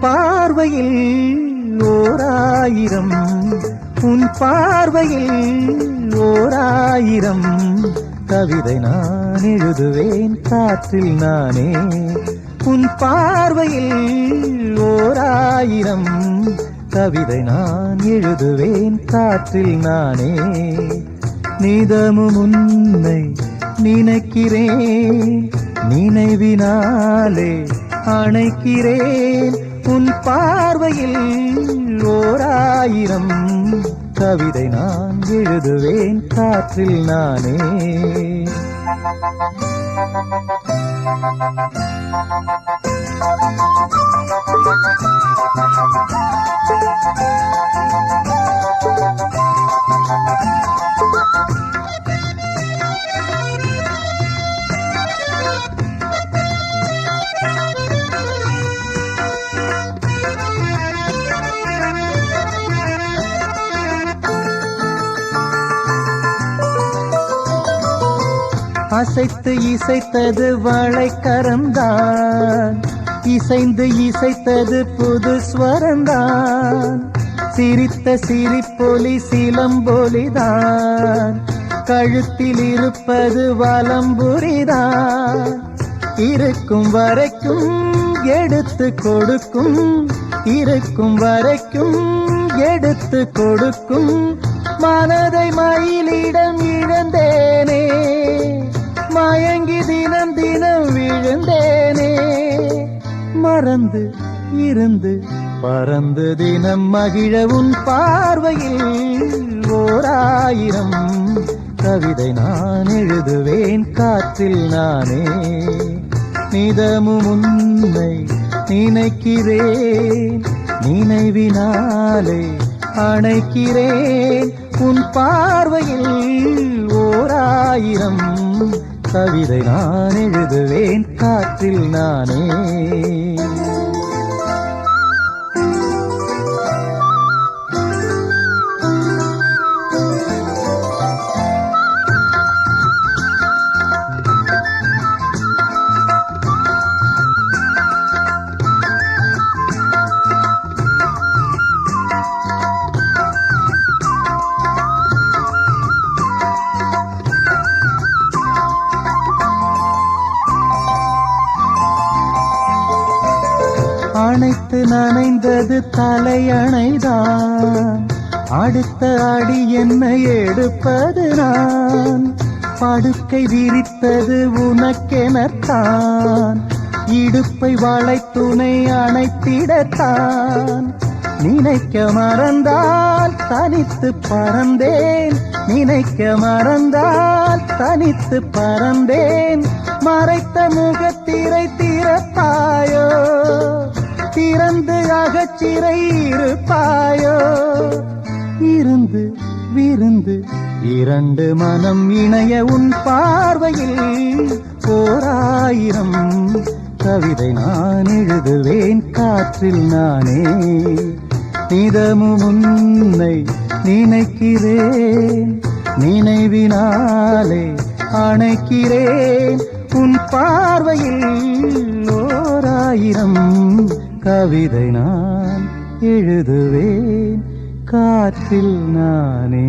பார்வையில் ஓராயிரம், உன் பார்வையில் ஓராயிரம் கவிதை நான் எழுதுவேன் காற்றில் நானே. உன் பார்வையில் ஓராயிரம் கவிதை நான் எழுதுவேன் காற்றில் நானே. நிதமும் உன்னை நினைக்கிறேன், நினைவினாலே அணைக்கிறேன். உன் பார்வையில் ஓராயிரம் கவிதை நான் எழுதுவேன் காற்றில் நானே. அசைத்து இசைத்தது வளைக்கரந்தான், இசைந்து இசைத்தது புது ஸ்வரந்தான். சிரித்த சிரிப்பொலி சிலம்பொலிதான், கழுத்தில் இருப்பது வலம்புரிதான். இருக்கும் வரைக்கும் எடுத்து கொடுக்கும், இருக்கும் வரைக்கும் எடுத்து கொடுக்கும். மனதை மயிலிடம் இழந்தேனே, மயங்கி தினம் தினம் விழுந்தேனே. மறந்து இருந்து பறந்து தினம் மகிழ உன் பார்வையில் ஓராயிரம் கவிதை நான் எழுதுவேன் காற்றில் நானே. நிதமும் உன்னை நினைக்கிறேன், நினைவினாலே அணைக்கிறேன். உன் பார்வையில் ஓராயிரம் கவிதை நான் எழுதுவேன் காற்றில் நானே. அணைத்து நனைந்தது தலையணைதான், அடுத்த அடி என்னை எடுப்பது நான். படுக்கை விரித்தது உனக்கெனத்தான், இடுப்பை வளைத்துணை அணைத்திடத்தான். நினைக்க மறந்தால் தனித்து பறந்தேன், நினைக்க மறந்தால் தனித்து பறந்தேன். மறைத்த முகத்திரை திறப்பாயோ, திறந்து அகச்சிறை இருப்பாயோ. இருந்து விருந்து இரண்டு மனம் இணைய உன் பார்வையில் ஓராயிரம் கவிதை நான் எழுதுவேன் காற்றில் நானே. நிதமும் உன்னை நினைக்கிறேன், நினைவினாலே அணைக்கிறேன். உன் பார்வையில் ஓராயிரம் கவிதை நான் எழுதுவேன் காற்றில் நானே.